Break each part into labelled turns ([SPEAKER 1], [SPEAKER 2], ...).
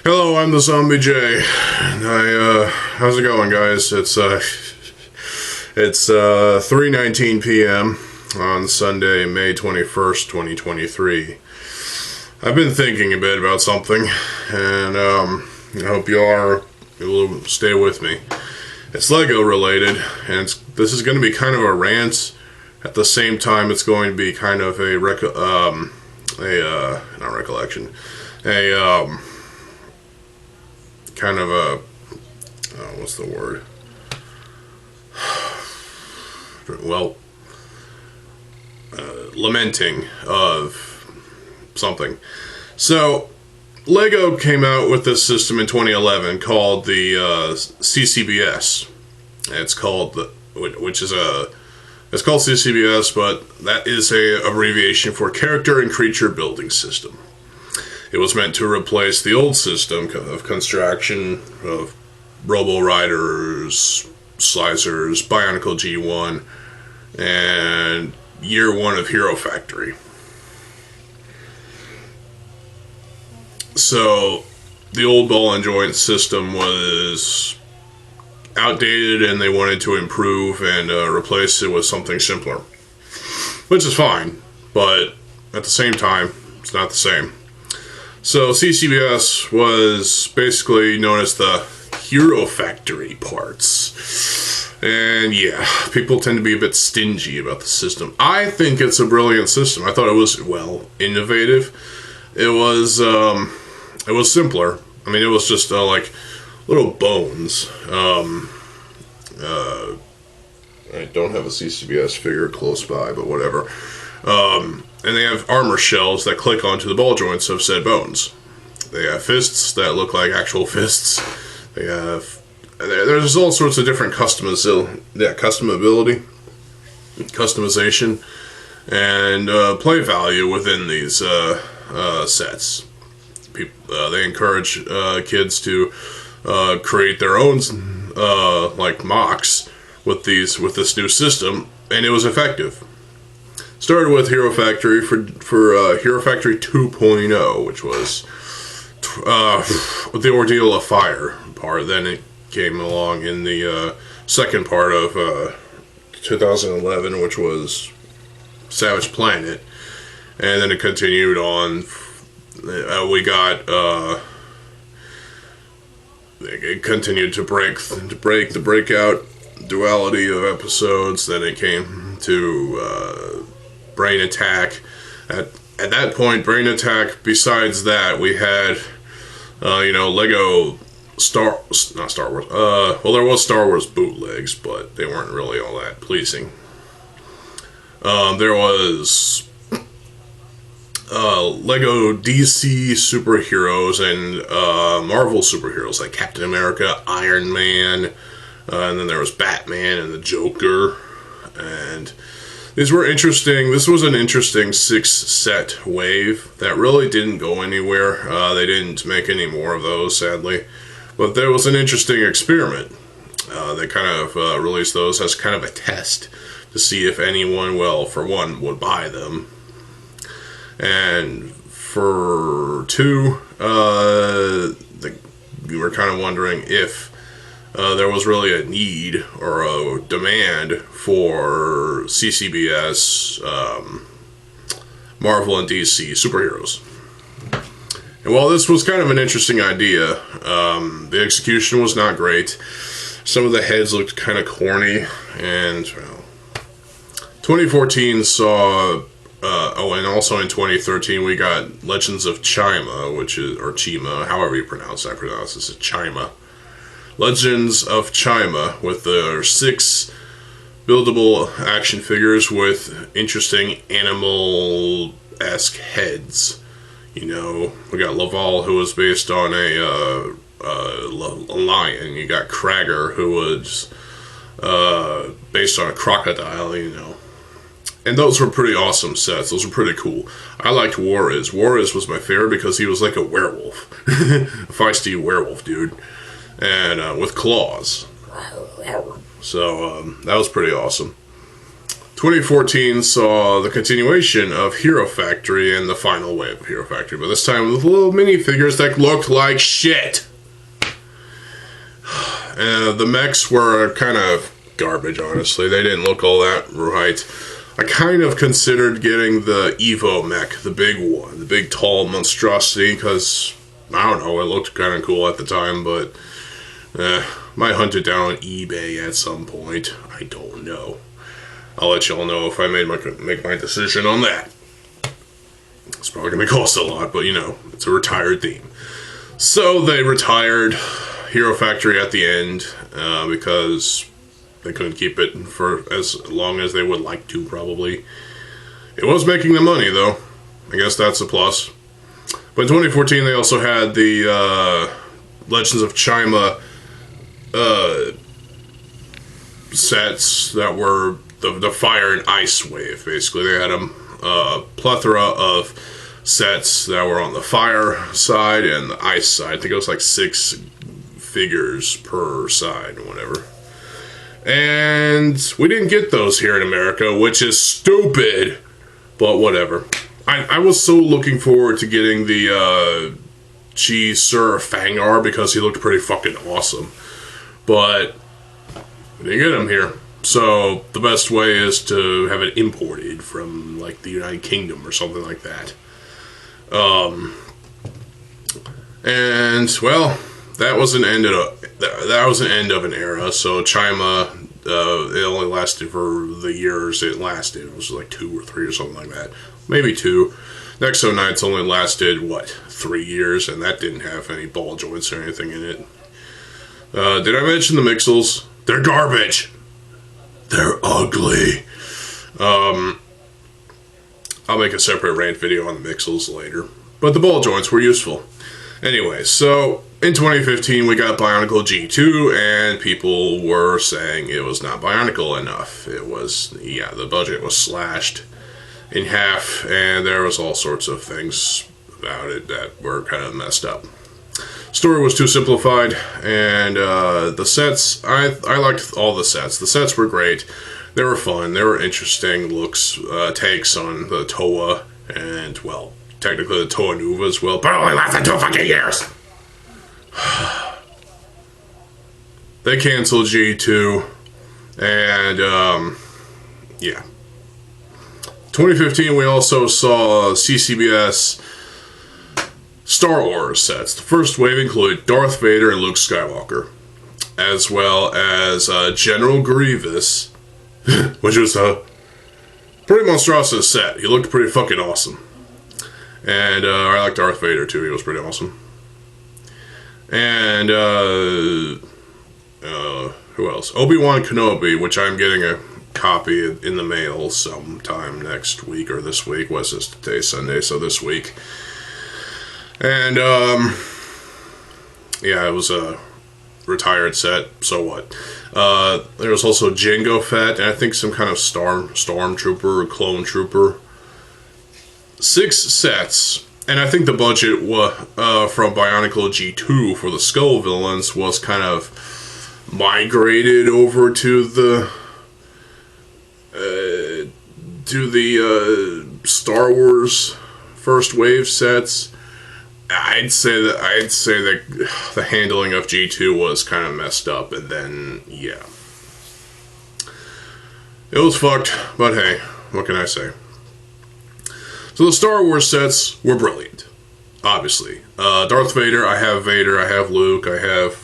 [SPEAKER 1] Hello, I'm TheZOMBIEJ. How's it going, guys? It's 3:19 p.m. on Sunday, May 21st, 2023. I've been thinking a bit about something, and I hope you'll stay with me. It's Lego related, and this is going to be kind of a rant. At the same time, it's going to be kind of kind of a, what's the word? Well, lamenting of something. So, Lego came out with this system in 2011 called the CCBS. It's called it's called CCBS, but that is a abbreviation for Character and Creature Building System. It was meant to replace the old system of construction of Robo Riders, Slicers, Bionicle G1, and Year 1 of Hero Factory. So, the old ball and joint system was outdated, and they wanted to improve and replace it with something simpler. Which is fine, but at the same time, it's not the same. So CCBS was basically known as the Hero Factory parts. And yeah, people tend to be a bit stingy about the system. I think it's a brilliant system. I thought it was, innovative. It was simpler. I mean, it was just like little bones. I don't have a CCBS figure close by, but whatever. And they have armor shells that click onto the ball joints of said bones. They have fists that look like actual fists. There's all sorts of different customization, and play value within these sets. They encourage kids to create their own mocks with this new system, and it was effective. Started with Hero Factory for Hero Factory 2.0, which was the Ordeal of Fire part. Then it came along in the second part of 2011, which was Savage Planet, and then it continued on. It continued to break the breakout duality of episodes. Then it came to Brain Attack. At that point, Brain Attack, besides that, we had, Lego not Star Wars. There was Star Wars bootlegs, but they weren't really all that pleasing. There was Lego DC superheroes and Marvel superheroes like Captain America, Iron Man, and then there was Batman and the Joker, and these were interesting. This was an interesting 6-set wave that really didn't go anywhere. They didn't make any more of those, sadly. But there was an interesting experiment. They kind of released those as kind of a test to see if anyone, for one, would buy them. And for two, we were kind of wondering if there was really a need or a demand for CCBS, Marvel and DC superheroes. And while this was kind of an interesting idea, the execution was not great. Some of the heads looked kind of corny, and 2014 saw, and also in 2013 we got Legends of Chima, or Chima, however you pronounce it. I pronounce this as Chima. Legends of Chima, with their 6 buildable action figures with interesting animal-esque heads. We got Laval, who was based on a lion. You got Krager, who was based on a crocodile, And those were pretty awesome sets. Those were pretty cool. I liked Warriz. Warriz was my favorite because he was like a werewolf. A feisty werewolf, dude. And with claws. So, that was pretty awesome. 2014 saw the continuation of Hero Factory and the final wave of Hero Factory, but this time with little minifigures that looked like shit. And the mechs were kind of garbage, honestly. They didn't look all that right. I kind of considered getting the Evo mech, the big one, the big tall monstrosity, because, I don't know, it looked kind of cool at the time, but might hunt it down on eBay at some point. I don't know. I'll let y'all know if I make my decision on that. It's probably going to cost a lot, but you know, it's a retired theme. So they retired Hero Factory at the end because they couldn't keep it for as long as they would like to, probably. It was making the money, though. I guess that's a plus. But in 2014, they also had the Legends of Chima sets that were the fire and ice wave, basically. They had a plethora of sets that were on the fire side and the ice side. I think it was like 6 figures per side or whatever. And we didn't get those here in America, which is stupid, but whatever. I was so looking forward to getting the Sir Fangar because he looked pretty fucking awesome. But we didn't get him here. So the best way is to have it imported from like the United Kingdom or something like that. And well, that was an end of an era. So Chima, it only lasted for the years it lasted. It was like 2 or 3 or something like that. Maybe 2. Nexo Knights only lasted, 3 years, and that didn't have any ball joints or anything in it. Did I mention the Mixels? They're garbage. They're ugly. I'll make a separate rant video on the Mixels later. But the ball joints were useful. Anyway, so in 2015 we got Bionicle G2, and people were saying it was not Bionicle enough. It was, the budget was slashed in half, and there was all sorts of things about it that were kind of messed up. Story was too simplified, and the sets, I liked all the sets. The sets were great. They were fun. They were interesting looks, takes on the Toa, and, well, technically the Toa Nuva as well, but it only lasted 2 fucking years. They canceled G2, and, yeah. 2015, we also saw CCBS Star Wars sets. The first wave included Darth Vader and Luke Skywalker, as well as General Grievous, which was a pretty monstrous set. He looked pretty fucking awesome. And I like Darth Vader too, he was pretty awesome. And who else? Obi-Wan Kenobi, which I'm getting a copy in the mail sometime next week or this week. What's this today? Sunday, so this week. And yeah, it was a retired set, so what? There was also Jango Fett, and I think some kind of stormtrooper or clone trooper. 6 sets, and I think the budget from Bionicle G2 for the Skull villains was kind of migrated over to the Star Wars first wave sets. I'd say that the handling of G2 was kind of messed up, and then yeah, it was fucked. But hey, what can I say? So the Star Wars sets were brilliant, obviously. Darth Vader, I have Luke, I have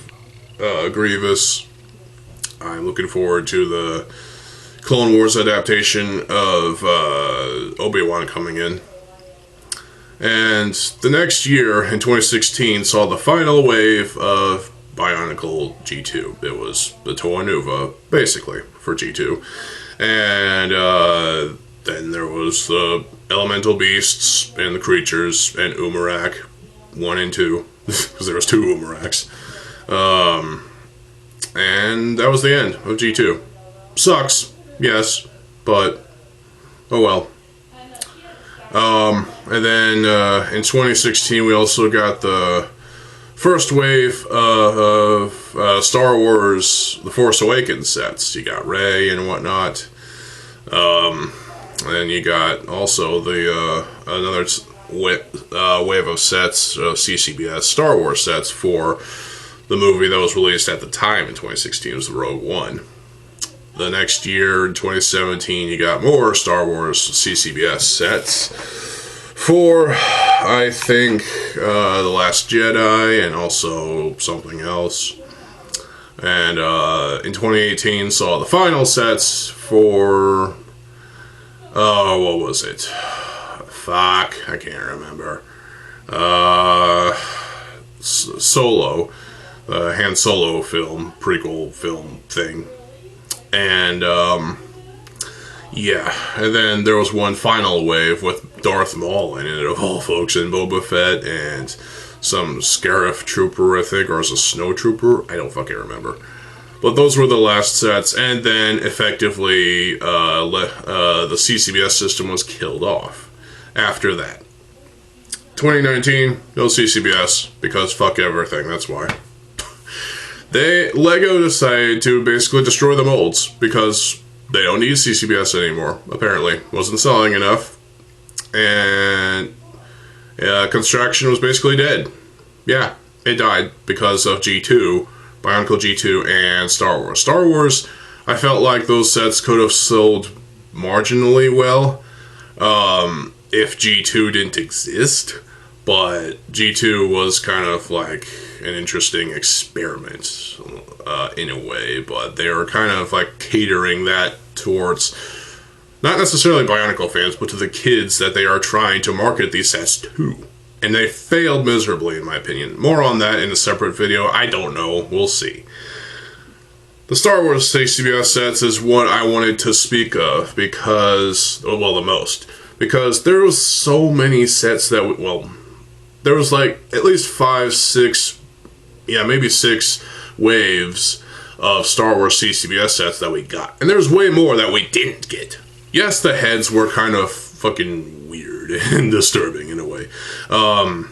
[SPEAKER 1] Grievous. I'm looking forward to the Clone Wars adaptation of Obi-Wan coming in. And the next year, in 2016, saw the final wave of Bionicle G2. It was the Toa Nuva, basically, for G2. And then there was the Elemental Beasts and the Creatures and Umarak 1 and 2, because there was 2 Umaraks. And that was the end of G2. Sucks, yes, but oh well. And then in 2016 we also got the first wave of Star Wars The Force Awakens sets. You got Rey and whatnot. And you got also the another wave of sets, CCBS Star Wars sets for the movie that was released at the time in 2016. It was the Rogue One. The next year, in 2017, you got more Star Wars CCBS sets for, I think, The Last Jedi and also something else. And in 2018, saw the final sets for, what was it? Fuck, I can't remember. Solo, Han Solo film, prequel film thing. And, yeah, and then there was one final wave with Darth Maul in it, of all folks, and Boba Fett, and some Scarif Trooper, I think, or was a Snow Trooper? I don't fucking remember. But those were the last sets, and then, effectively, the CCBS system was killed off after that. 2019, no CCBS, because fuck everything, that's why. Lego decided to basically destroy the molds because they don't need CCBS anymore, apparently. Wasn't selling enough. And construction was basically dead. Yeah, it died because of G2, Bionicle G2, and Star Wars. Star Wars, I felt like those sets could have sold marginally well if G2 didn't exist. But G2 was kind of like an interesting experiment in a way, but they were kind of like catering that towards not necessarily Bionicle fans, but to the kids that they are trying to market these sets to. And they failed miserably, in my opinion. More on that in a separate video. I don't know. We'll see. The Star Wars CCBS sets is what I wanted to speak of because, well, the most. Because there was so many sets that, there was like at least 5, 6, maybe 6 waves of Star Wars CCBS sets that we got. And there's way more that we didn't get. Yes, the heads were kind of fucking weird and disturbing in a way. And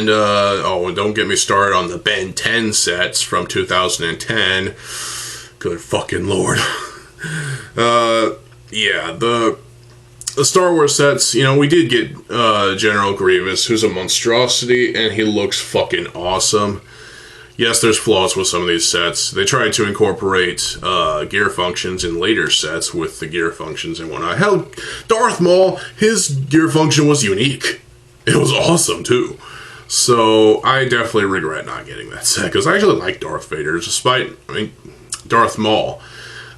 [SPEAKER 1] don't get me started on the Ben 10 sets from 2010. Good fucking lord. The Star Wars sets, we did get General Grievous, who's a monstrosity, and he looks fucking awesome. Yes, there's flaws with some of these sets. They tried to incorporate gear functions in later sets with the gear functions and whatnot. Hell, Darth Maul, his gear function was unique. It was awesome, too. So, I definitely regret not getting that set, because I actually like Darth Vader, Darth Maul.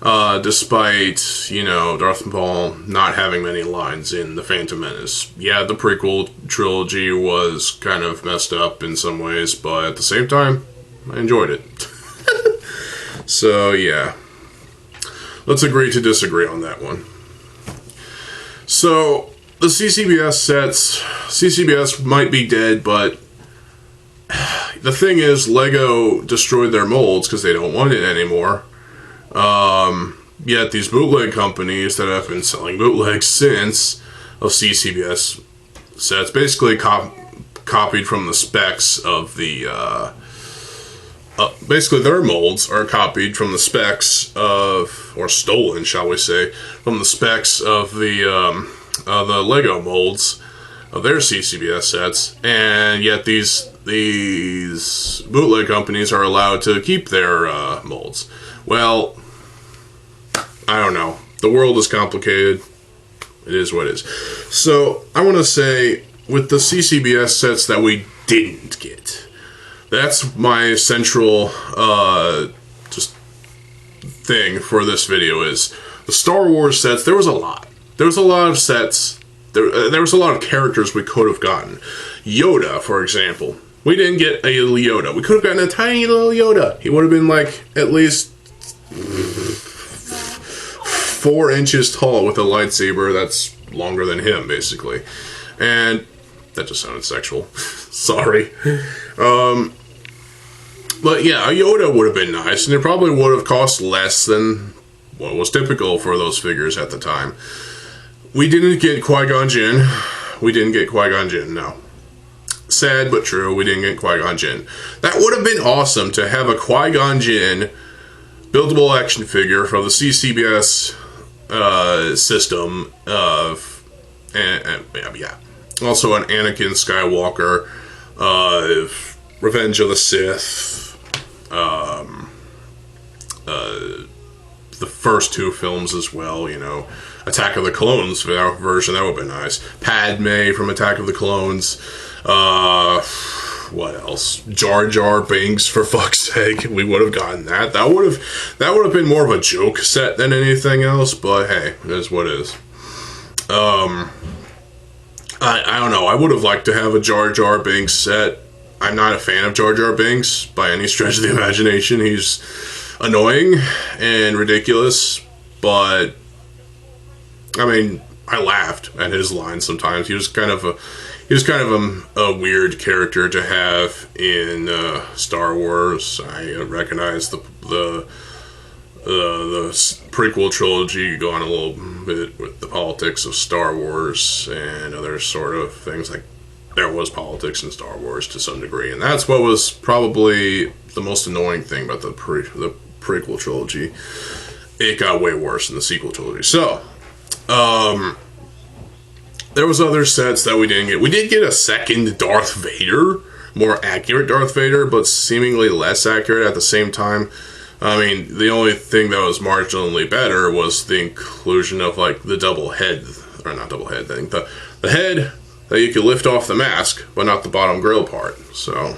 [SPEAKER 1] Despite, Darth Maul not having many lines in The Phantom Menace. Yeah, the prequel trilogy was kind of messed up in some ways, but at the same time, I enjoyed it. So, yeah. Let's agree to disagree on that one. So, the CCBS sets, CCBS might be dead, but the thing is, Lego destroyed their molds because they don't want it anymore. Yet these bootleg companies that have been selling bootlegs since of CCBS sets basically copied from the specs of the, basically their molds are copied from the specs of, or stolen, shall we say, from the specs of the Lego molds of their CCBS sets, and yet these bootleg companies are allowed to keep their molds. Well, I don't know. The world is complicated. It is what it is. So, I want to say, with the CCBS sets that we didn't get, that's my central, just thing for this video is, the Star Wars sets, there was a lot. There was a lot of sets, there was a lot of characters we could have gotten. Yoda, for example. We didn't get a Yoda. We could have gotten a tiny little Yoda. He would have been like, at least 4 inches tall with a lightsaber that's longer than him, basically. And that just sounded sexual. Sorry. But yeah, a Yoda would have been nice, and it probably would have cost less than what was typical for those figures at the time. We didn't get Qui-Gon Jinn. We didn't get Qui-Gon Jinn, no. Sad but true, we didn't get Qui-Gon Jinn. That would have been awesome to have a Qui-Gon Jinn buildable action figure from the CCBS system of, and yeah. Also an Anakin Skywalker, Revenge of the Sith, the first two films as well, you know. Attack of the Clones version, that would have been nice. Padme from Attack of the Clones. What else? Jar Jar Binks, for fuck's sake. We would have gotten that. That would have been more of a joke set than anything else, but hey, it is what it is. I don't know. I would have liked to have a Jar Jar Binks set. I'm not a fan of Jar Jar Binks by any stretch of the imagination. He's annoying and ridiculous, but I mean, I laughed at his lines sometimes. He was kind of a weird character to have in Star Wars. I recognize the prequel trilogy going a little bit with the politics of Star Wars and other sort of things. Like, there was politics in Star Wars to some degree, and that's what was probably the most annoying thing about the prequel trilogy. It got way worse in the sequel trilogy. So, there was other sets that we didn't get. We did get a second Darth Vader, more accurate Darth Vader, but seemingly less accurate at the same time. I mean, the only thing that was marginally better was the inclusion of, like, the double head, or not double head thing, the head that you could lift off the mask, but not the bottom grill part. So,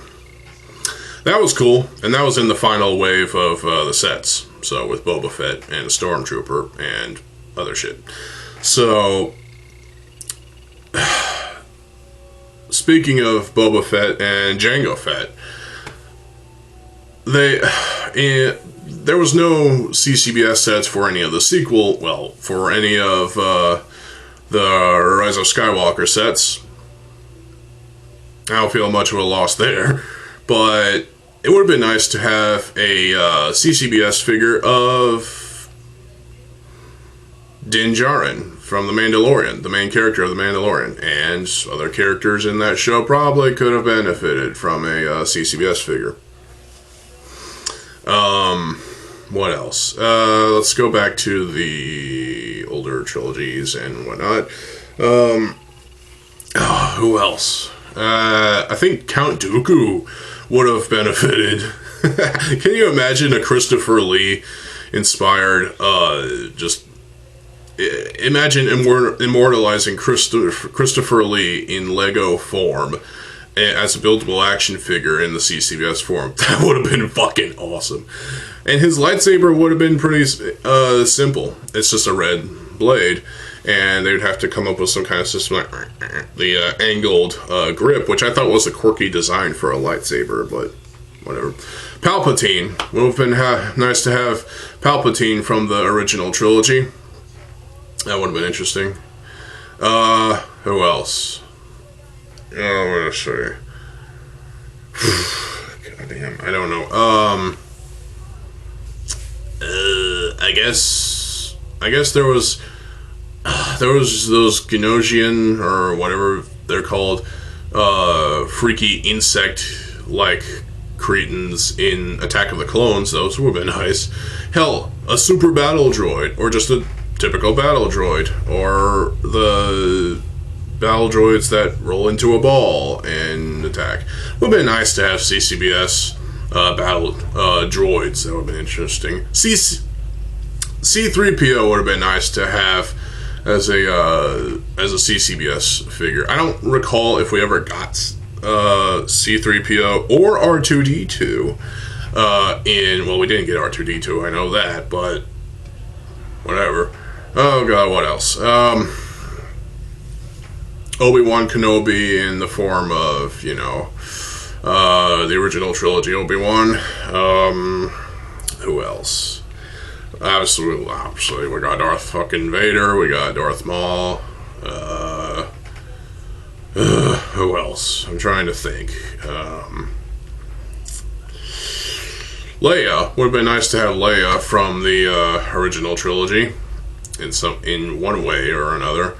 [SPEAKER 1] that was cool, and that was in the final wave of the sets. So, with Boba Fett and a Stormtrooper and other shit. So, speaking of Boba Fett and Jango Fett, there was no CCBS sets for any of the sequel, well, for any of the Rise of Skywalker sets. I don't feel much of a loss there, but it would have been nice to have a CCBS figure of Din Djarin from The Mandalorian, the main character of The Mandalorian, and other characters in that show probably could have benefited from a CCBS figure. What else? Let's go back to the older trilogies and whatnot. Who else? I think Count Dooku would have benefited. Can you imagine a Christopher Lee inspired, imagine immortalizing Christopher Lee in Lego form as a buildable action figure in the CCBS form. That would have been fucking awesome. And his lightsaber would have been pretty simple. It's just a red blade, and they would have to come up with some kind of system like the angled grip, which I thought was a quirky design for a lightsaber, but whatever. Palpatine. Would have been nice to have Palpatine from the original trilogy. That would have been interesting. Who else? What did I say? Goddamn, I don't know. I guess there was those Genosian, or whatever they're called, freaky insect-like cretins in Attack of the Clones. Those would have been nice. Hell, a super battle droid, or just a typical battle droid, or the battle droids that roll into a ball and attack. Would have been nice to have CCBS battle droids. That would have been interesting. C-3PO would have been nice to have as a CCBS figure. I don't recall if we ever got C-3PO or R2-D2 well, we didn't get R2-D2, I know that, but whatever. Oh god, what else? Obi-Wan Kenobi in the form of, the original trilogy Obi-Wan. Who else? Obviously, we got Darth fucking Vader, we got Darth Maul. Who else? I'm trying to think. Leia. Would have been nice to have Leia from the original trilogy in one way or another.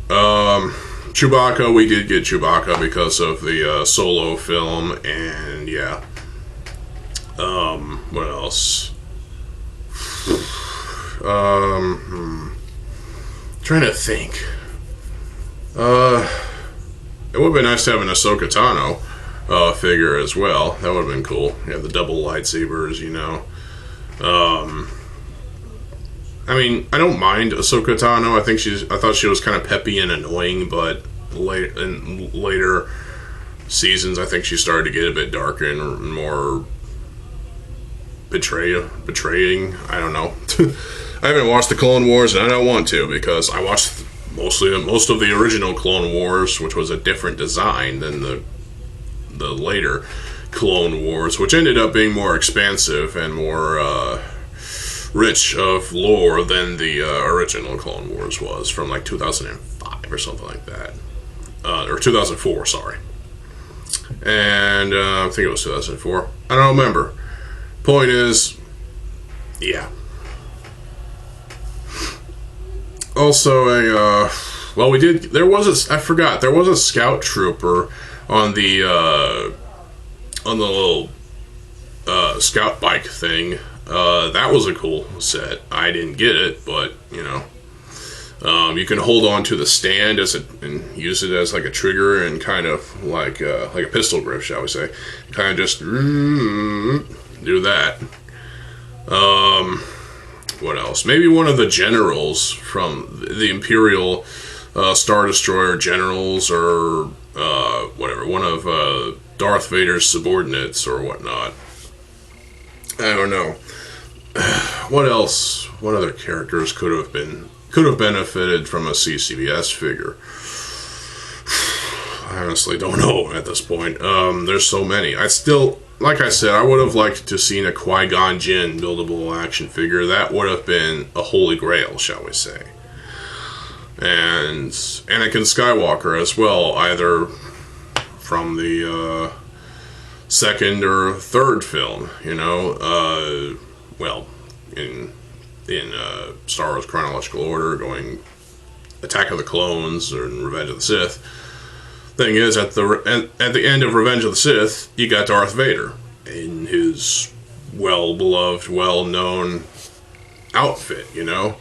[SPEAKER 1] Chewbacca, we did get Chewbacca because of the Solo film, and yeah. What else? Trying to think. It would have been nice to have an Ahsoka Tano figure as well. That would have been cool. Yeah, the double lightsabers, you know. I mean, I don't mind Ahsoka Tano. I thought she was kind of peppy and annoying, but in later seasons, I think she started to get a bit darker and more betraying. I don't know. I haven't watched the Clone Wars, and I don't want to, because I watched most of the original Clone Wars, which was a different design than the later Clone Wars, which ended up being more expansive and more rich of lore than the original Clone Wars was, from like 2005 or something like that, or 2004, sorry. And I think it was 2004. I don't remember. Point is, yeah. Also, there was a scout trooper on the little scout bike thing. That was a cool set. I didn't get it, but you know, you can hold on to the stand and use it as like a trigger and kind of like a pistol grip, shall we say? Kind of just do that. What else? Maybe one of the generals from the Imperial Star Destroyer generals, or whatever, one of Darth Vader's subordinates or whatnot. I don't know. What else? What other characters could have benefited from a CCBS figure? I honestly don't know at this point. There's so many. Like I said, I would have liked to seen a Qui-Gon Jinn buildable action figure. That would have been a holy grail, shall we say. And Anakin Skywalker as well, either from the second or third film, you know. In Star Wars chronological order, going Attack of the Clones or Revenge of the Sith. Thing is, at the end of Revenge of the Sith, you got Darth Vader in his well-beloved, well-known outfit, you know?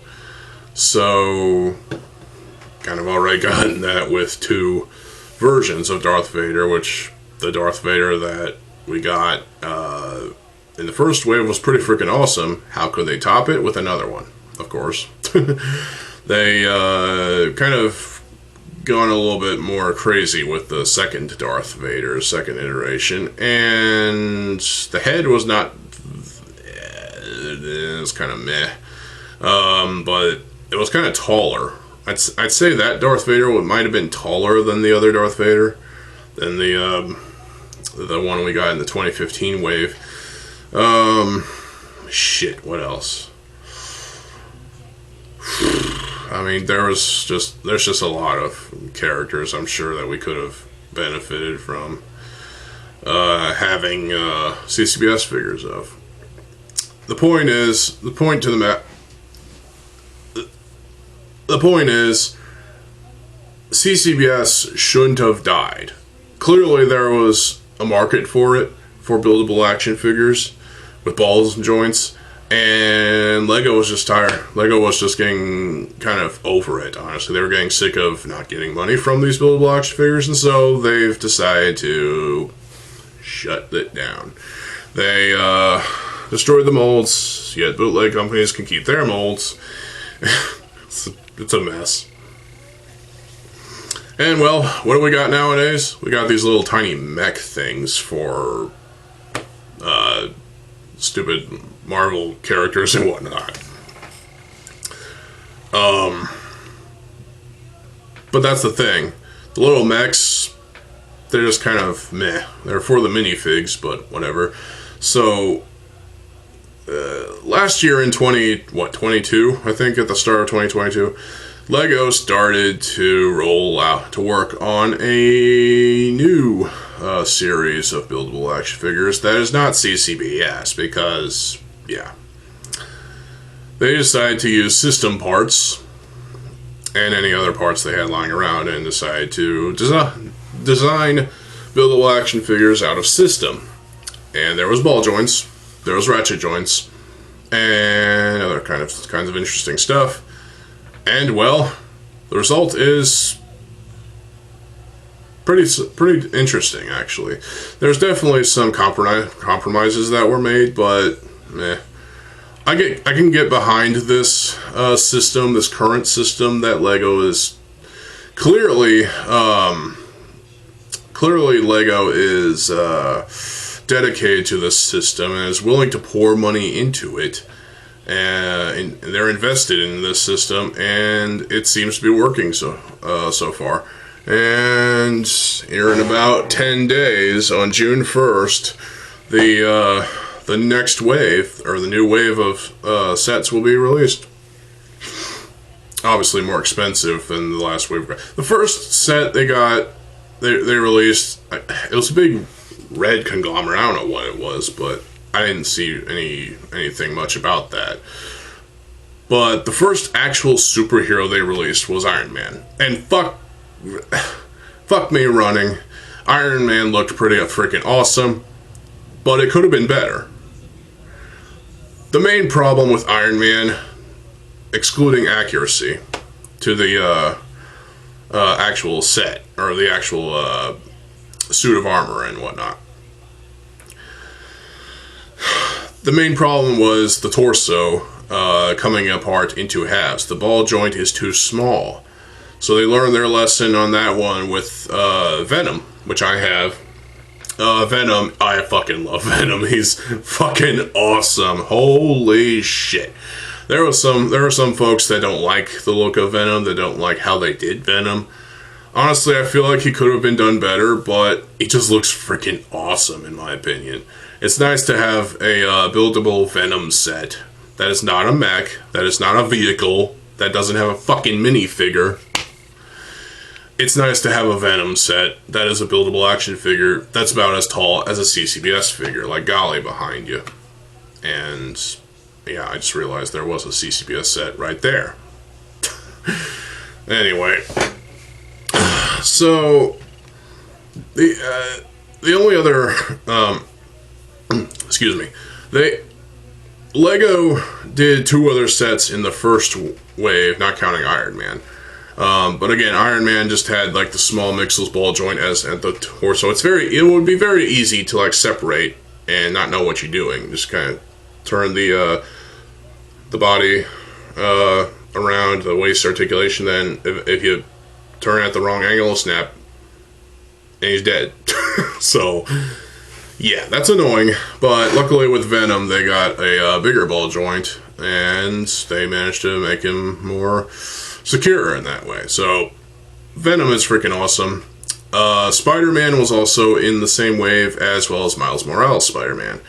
[SPEAKER 1] So, kind of already gotten that with two versions of Darth Vader, which the Darth Vader that we got in the first wave was pretty freaking awesome. How could they top it? With another one, of course. They kind of gone a little bit more crazy with the second Darth Vader, second iteration, and the head was not, it was kind of meh, but it was kind of taller. I'd say that Darth Vader might have been taller than the other Darth Vader, than the one we got in the 2015 wave. Shit, what else? I mean, there's just a lot of characters I'm sure that we could have benefited from having CCBS figures of. The point is, CCBS shouldn't have died. Clearly, there was a market for it, for buildable action figures with balls and joints. And Lego was just tired. Lego was just getting kind of over it, honestly. They were getting sick of not getting money from these buildable action figures, and so they've decided to shut it down. They destroyed the molds, yet bootleg companies can keep their molds. It's a mess. And, well, what do we got nowadays? We got these little tiny mech things for stupid Marvel characters and whatnot. But that's the thing. The little mechs, they're just kind of meh. They're for the minifigs, but whatever. So, last year in 22, I think, at the start of 2022, Lego started to work on a new series of buildable action figures that is not CCBS, because, yeah, they decided to use system parts and any other parts they had lying around and decided to design buildable action figures out of system. And there was ball joints, there was ratchet joints, and other kinds of interesting stuff. And well, the result is pretty interesting, actually. There's definitely some compromises that were made, but I can get behind this system, this current system that Lego is clearly Lego is dedicated to this system and is willing to pour money into it. And they're invested in this system, and it seems to be working so far. And here in about 10 days, on June 1st, the next wave, or the new wave of sets will be released. Obviously more expensive than the last wave. The first set they released, it was a big red conglomerate. I don't know what it was, but I didn't see anything much about that. But the first actual superhero they released was Iron Man. And fuck me running. Iron Man looked pretty freaking awesome, but it could have been better. The main problem with Iron Man, excluding accuracy to the actual set, or the actual suit of armor and whatnot, the main problem was the torso coming apart into halves. The ball joint is too small. So they learned their lesson on that one with Venom, which I have. Venom, I fucking love Venom. He's fucking awesome. Holy shit. There are some folks that don't like the look of Venom, that don't like how they did Venom. Honestly, I feel like he could have been done better, but he just looks freaking awesome in my opinion. It's nice to have a buildable Venom set that is not a mech, that is not a vehicle, that doesn't have a fucking minifigure. It's nice to have a Venom set that is a buildable action figure that's about as tall as a CCBS figure, like Golly behind you. And yeah, I just realized there was a CCBS set right there. Anyway, so the only other excuse me, Lego did 2 other sets in the first wave, not counting Iron Man. But again, Iron Man just had like the small Mixel's ball joint as at the torso. It would be very easy to like separate and not know what you're doing. Just kind of turn the body around, the waist articulation. Then if you turn at the wrong angle, it'll snap, and he's dead. So yeah, that's annoying. But luckily with Venom, they got a bigger ball joint, and they managed to make him more secure in that way. So Venom is freaking awesome. Spider-Man was also in the same wave, as well as Miles Morales Spider-Man.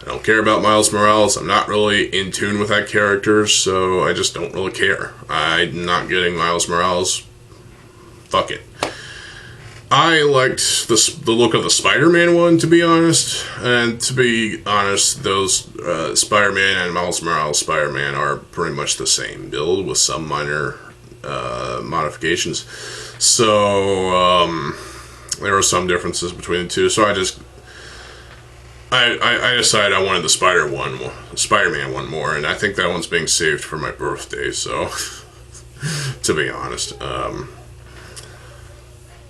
[SPEAKER 1] I don't care about Miles Morales. I'm not really in tune with that character, so I just don't really care. I'm not getting Miles Morales. Fuck it. I liked the look of the Spider-Man one, to be honest. And to be honest, those Spider-Man and Miles Morales Spider-Man are pretty much the same build with some minor modifications. So there were some differences between the two. So I decided I wanted the Spider-Man one more, and I think that one's being saved for my birthday. So to be honest,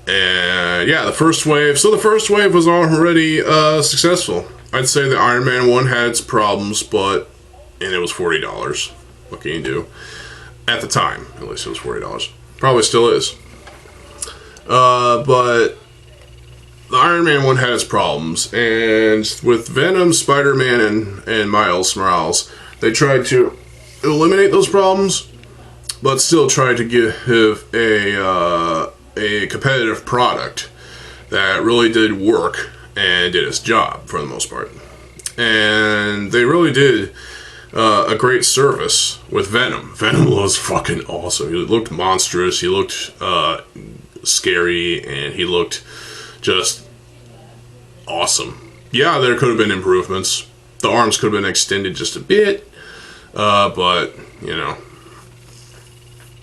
[SPEAKER 1] and yeah, the first wave. So the first wave was already successful. I'd say the Iron Man one had its problems, and it was $40. What can you do? At the time, at least it was $40. Probably still is. But the Iron Man one had its problems, and with Venom, Spider-Man, and Miles Morales, they tried to eliminate those problems, but still tried to give a competitive product that really did work and did its job for the most part. And they really did a great service with Venom. Venom was fucking awesome. He looked monstrous, he looked scary, and he looked just awesome. Yeah, there could have been improvements. The arms could have been extended just a bit, but, you know,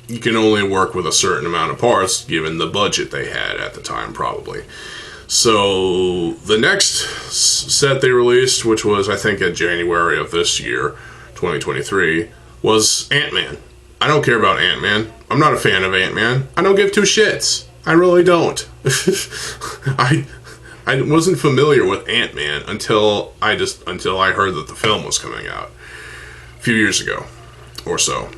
[SPEAKER 1] you can only work with a certain amount of parts given the budget they had at the time, probably. So the next set they released, which was I think in January of this year, 2023, was Ant-Man. I don't care about Ant-Man. I'm not a fan of Ant-Man. I don't give two shits. I really don't. I wasn't familiar with Ant-Man until I heard that the film was coming out a few years ago or so.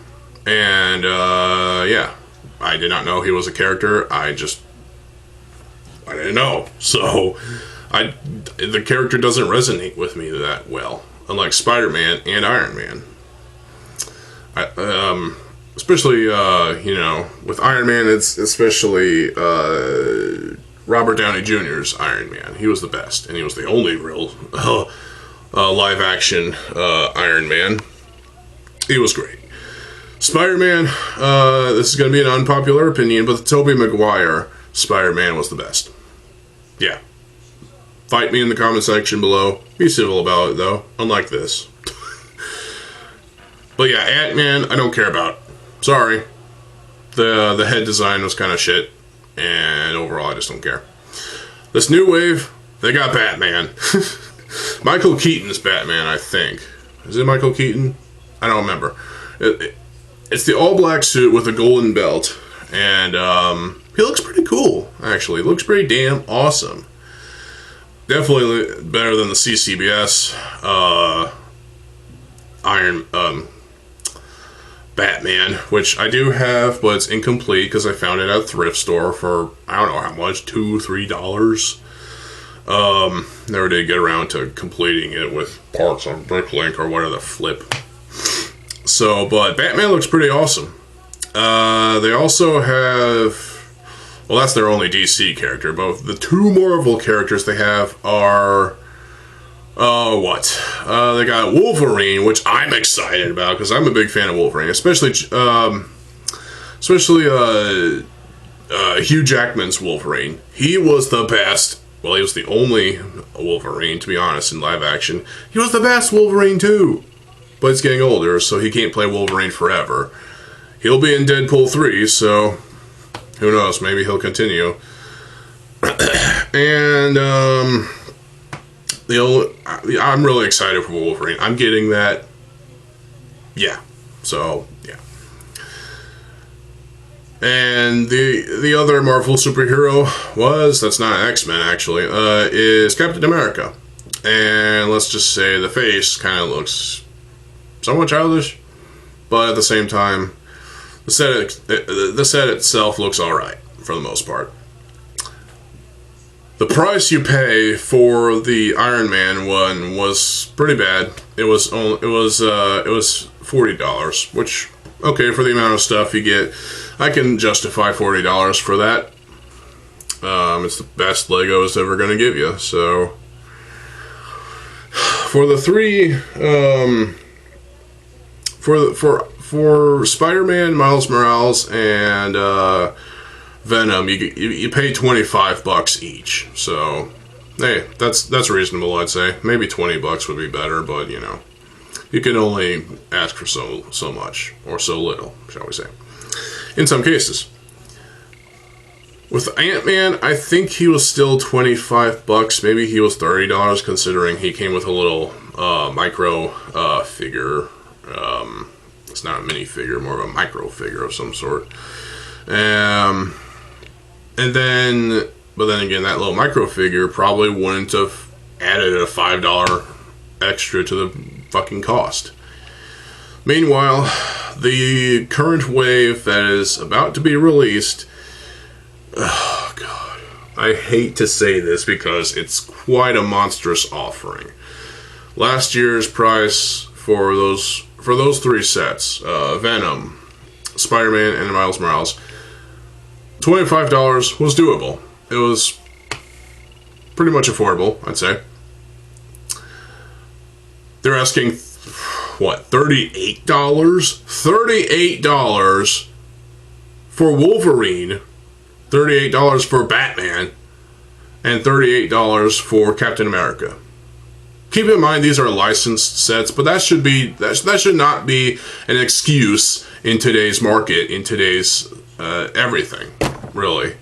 [SPEAKER 1] And yeah, I did not know he was a character. I didn't know. So the character doesn't resonate with me that well, unlike Spider-Man and Iron Man. Especially, with Iron Man, it's especially Robert Downey Jr.'s Iron Man. He was the best, and he was the only real live-action Iron Man. He was great. Spider-Man, this is going to be an unpopular opinion, but the Tobey Maguire Spider-Man was the best. Yeah. Fight me in the comment section below. Be civil about it, though, unlike this. But yeah, Ant-Man, I don't care about. Sorry. The head design was kind of shit, and overall I just don't care. This new wave, they got Batman. Michael Keaton's Batman, I think. Is it Michael Keaton? I don't remember. It's the all-black suit with a golden belt, and he looks pretty cool, actually. Looks pretty damn awesome. Definitely better than the CCBS Batman, which I do have, but it's incomplete because I found it at a thrift store for, I don't know how much, $2-3. Never did get around to completing it with parts on Bricklink or whatever the flip. So, but Batman looks pretty awesome. They also have, well, that's their only DC character, but the two Marvel characters they have are, they got Wolverine, which I'm excited about, because I'm a big fan of Wolverine, especially Hugh Jackman's Wolverine. He was the best. Well, he was the only Wolverine, to be honest, in live action. He was the best Wolverine, too. But he's getting older, so he can't play Wolverine forever. He'll be in Deadpool 3, so who knows, maybe he'll continue. And, I'm really excited for Wolverine. I'm getting that. Yeah. So, yeah. And the other Marvel superhero that's not an X-Men actually, is Captain America. And let's just say the face kind of looks somewhat childish, but at the same time, the set itself looks alright for the most part. The price you pay for the Iron Man one was pretty bad. It was $40, which, okay, for the amount of stuff you get, I can justify $40 for that. It's the best Lego's ever going to give you. So for the three, for Spider-Man, Miles Morales, and Venom, you pay $25 each. So, hey, that's reasonable, I'd say. Maybe $20 would be better, but you can only ask for so much, or so little, shall we say, in some cases. With Ant-Man, I think he was still $25. Maybe he was $30, considering he came with a little micro figure. It's not a mini figure, more of a micro figure of some sort. But then again, that little micro figure probably wouldn't have added a $5 extra to the fucking cost. Meanwhile, the current wave that is about to be released, oh god, I hate to say this because it's quite a monstrous offering. Last year's price for those three sets, Venom, Spider-Man, and Miles Morales, $25 was doable. It was pretty much affordable, I'd say. They're asking, what, $38? $38 for Wolverine, $38 for Batman, and $38 for Captain America. Keep in mind these are licensed sets, but that should not be an excuse in today's market, in today's everything, really.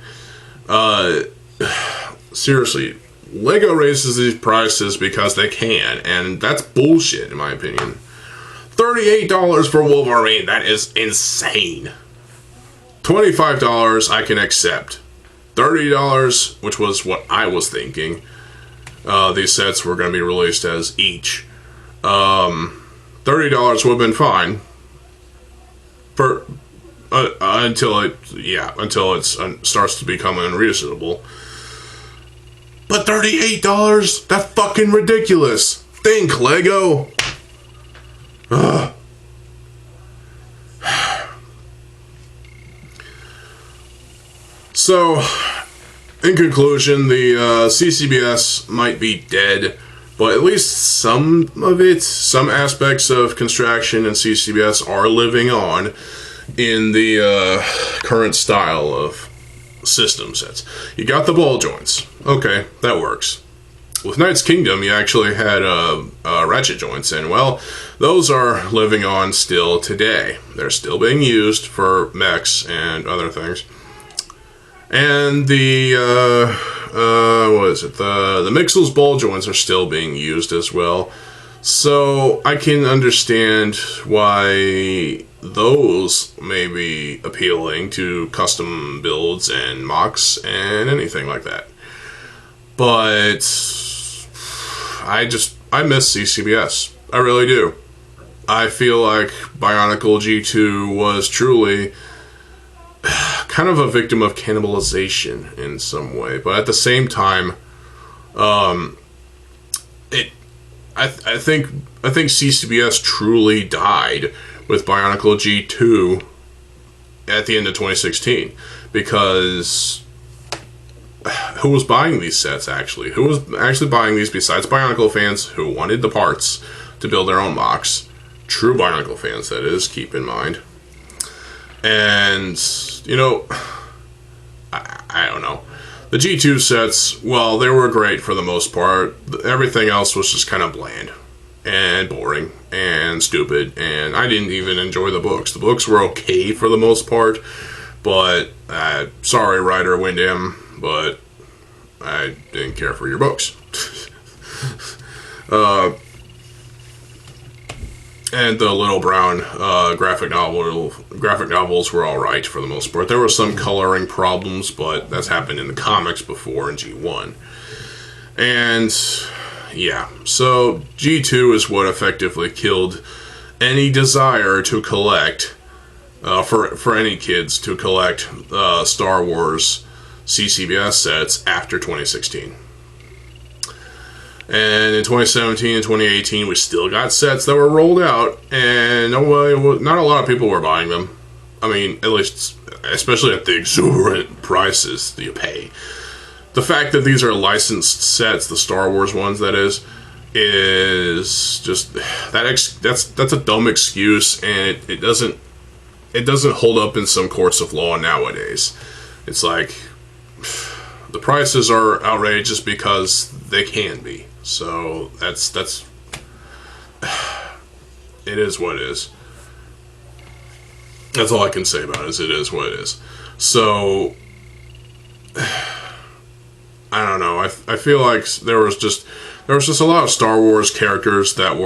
[SPEAKER 1] Seriously, Lego raises these prices because they can, and that's bullshit in my opinion. $38 for Wolverine. That is insane. $25 I can accept. $30, which was what I was thinking. These sets were going to be released as each. $30 would have been fine. For until it starts to become unreasonable. But $38? That's fucking ridiculous. Think, Lego. Ugh. So, in conclusion, the CCBS might be dead, but at least some aspects of Construction and CCBS are living on in the current style of system sets. You got the ball joints. Okay, that works. With Knight's Kingdom, you actually had ratchet joints, and well, those are living on still today. They're still being used for mechs and other things. And the the Mixel's ball joints are still being used as well. So I can understand why those may be appealing to custom builds and mocks and anything like that. But I miss CCBS. I really do. I feel like Bionicle G2 was truly kind of a victim of cannibalization in some way, but at the same time, I think CCBS truly died with Bionicle G2 at the end of 2016, because who was buying these sets actually? Who was actually buying these besides Bionicle fans who wanted the parts to build their own mocks? True Bionicle fans, that is, keep in mind. And, you know, I don't know. The G2 sets, well, they were great for the most part. Everything else was just kind of bland and boring and stupid, and I didn't even enjoy the books. The books were okay for the most part, but sorry, Ryder Windham, but I didn't care for your books. And the Little Brown graphic novels were alright for the most part. There were some coloring problems, but that's happened in the comics before in G1. And yeah, so G2 is what effectively killed any desire to collect, for any kids to collect Star Wars CCBS sets after 2016. And in 2017 and 2018, we still got sets that were rolled out, and not a lot of people were buying them. I mean, at least, especially at the exorbitant prices that you pay. The fact that these are licensed sets, the Star Wars ones, that is just that's a dumb excuse, and it doesn't hold up in some courts of law nowadays. It's like the prices are outrageous because they can be. So that's it is what it is. That's all I can say about it. It is what it is. So I don't know. I feel like there was just a lot of Star Wars characters that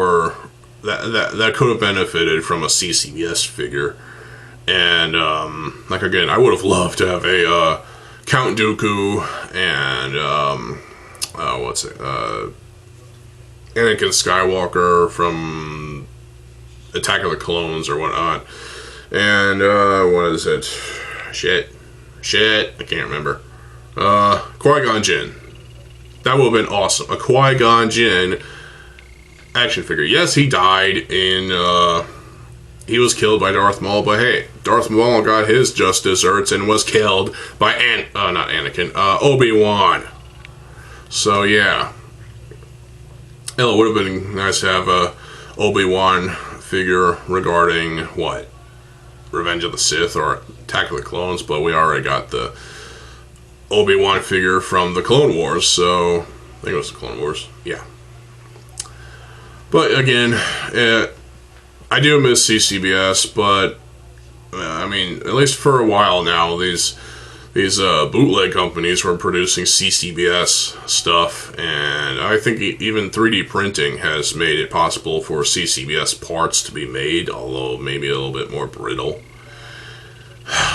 [SPEAKER 1] could have benefited from a CCBS figure. And like again, I would have loved to have a Count Dooku and Anakin Skywalker from Attack of the Clones or whatnot. And what is it? Shit, I can't remember. Qui-Gon Jinn. That would have been awesome. A Qui-Gon Jinn action figure. Yes, he died in he was killed by Darth Maul, but hey, Darth Maul got his just desserts and was killed by not Anakin, Obi-Wan. So yeah. It would have been nice to have a Obi-Wan figure regarding what? Revenge of the Sith or Attack of the Clones, but we already got the Obi-Wan figure from the Clone Wars, so I think it was the Clone Wars. Yeah. But again, I do miss CCBS, but I mean, at least for a while now, these these bootleg companies were producing CCBS stuff, and I think even 3D printing has made it possible for CCBS parts to be made, although maybe a little bit more brittle.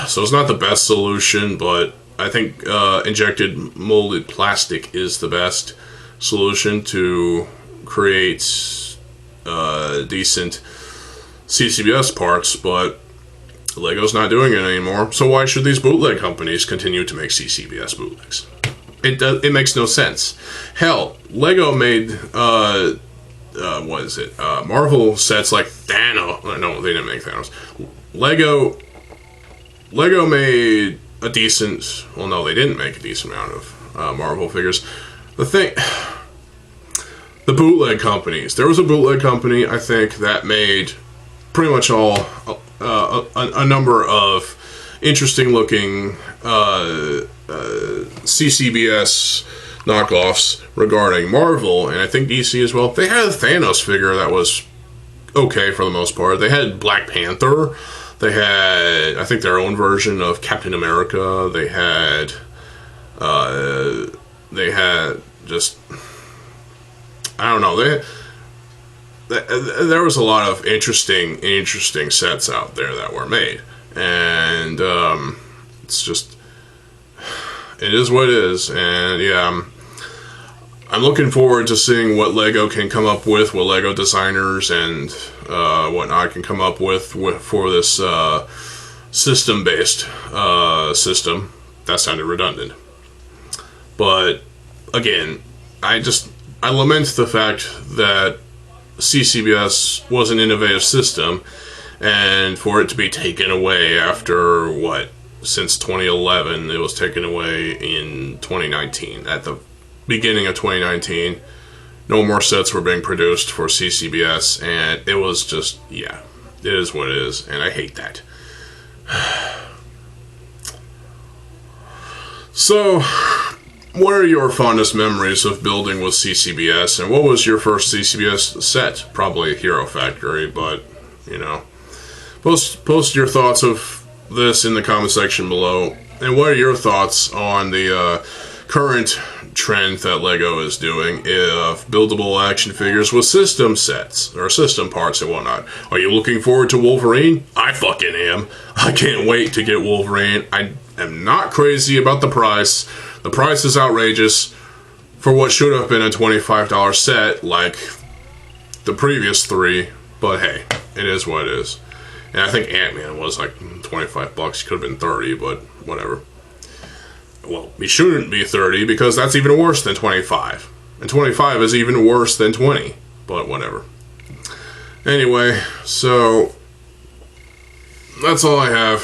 [SPEAKER 1] So it's not the best solution, but I think injected molded plastic is the best solution to create decent CCBS parts, but Lego's not doing it anymore, so why should these bootleg companies continue to make CCBS bootlegs? It makes no sense. Hell, Lego made, what is it, Marvel sets like Thanos. No, they didn't make Thanos. Lego made a decent, well, no, they didn't make a decent amount of Marvel figures. The bootleg companies. There was a bootleg company, I think, that made pretty much all a number of interesting looking CCBS knockoffs regarding Marvel, and I think DC as well. They had a Thanos figure that was okay for the most part. They had Black Panther. They had, I think, their own version of Captain America. They had just, I don't know. There was a lot of interesting sets out there that were made, and it's just, it is what it is. And yeah, I'm looking forward to seeing what Lego can come up with, what Lego designers and whatnot can come up with for this system-based system. That sounded redundant, but again, I lament the fact that CCBS was an innovative system, and for it to be taken away after, since 2011, it was taken away in 2019. At the beginning of 2019, no more sets were being produced for CCBS, and it was just, yeah, it is what it is, and I hate that. So, what are your fondest memories of building with CCBS, and what was your first CCBS set? Probably Hero Factory, but, you know. Post your thoughts of this in the comment section below, and what are your thoughts on the current trend that Lego is doing of buildable action figures with system sets, or system parts and whatnot. Are you looking forward to Wolverine? I fucking am. I can't wait to get Wolverine. I am not crazy about the price. The price is outrageous for what should have been a $25 set like the previous three, but hey, it is what it is. And I think Ant-Man was like $25. Could have been 30, but whatever. Well, he shouldn't be 30 because that's even worse than 25. And 25 is even worse than 20, but whatever. Anyway, so that's all I have.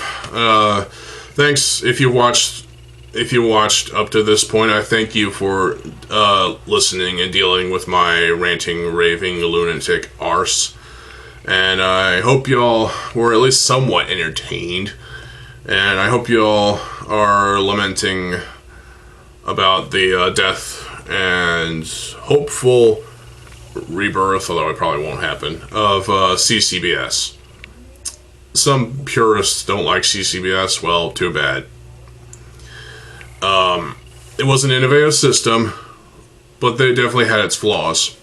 [SPEAKER 1] Thanks if you watched up to this point. I thank you for listening and dealing with my ranting, raving, lunatic arse. And I hope y'all were at least somewhat entertained. And I hope y'all are lamenting about the death and hopeful rebirth, although it probably won't happen, of CCBS. Some purists don't like CCBS. Well, too bad. It was an innovative system, but they definitely had its flaws.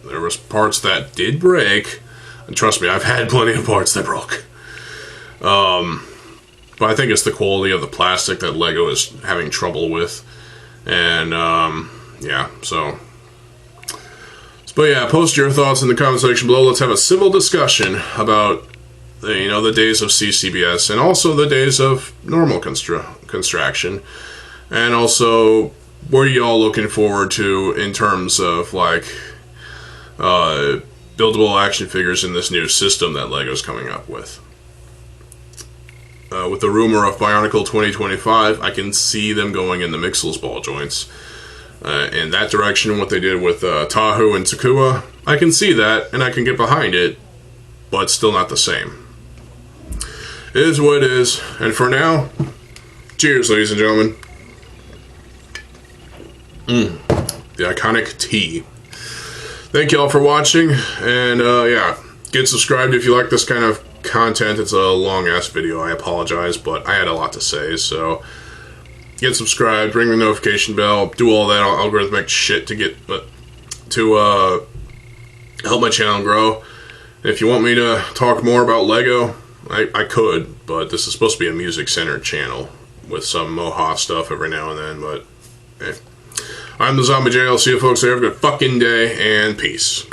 [SPEAKER 1] There was parts that did break, and trust me, I've had plenty of parts that broke. But I think it's the quality of the plastic that Lego is having trouble with. And, yeah, so. But yeah, post your thoughts in the comment section below. Let's have a civil discussion about, the days of CCBS and also the days of normal construction. And also, what are y'all looking forward to in terms of, buildable action figures in this new system that Lego's coming up with? With the rumor of Bionicle 2025, I can see them going in the Mixels ball joints. In that direction, what they did with Tahu and Takua, I can see that, and I can get behind it, but still not the same. It is what it is, and for now, cheers, ladies and gentlemen. The iconic tea. Thank y'all for watching, and yeah, get subscribed if you like this kind of content. It's a long-ass video, I apologize, but I had a lot to say, so get subscribed, ring the notification bell, do all that algorithmic shit to get to help my channel grow. If you want me to talk more about Lego, I could, but this is supposed to be a music-centered channel with some Moha stuff every now and then, but hey. I'm TheZOMBIEJ. I'll see you folks there. Have a good fucking day, and peace.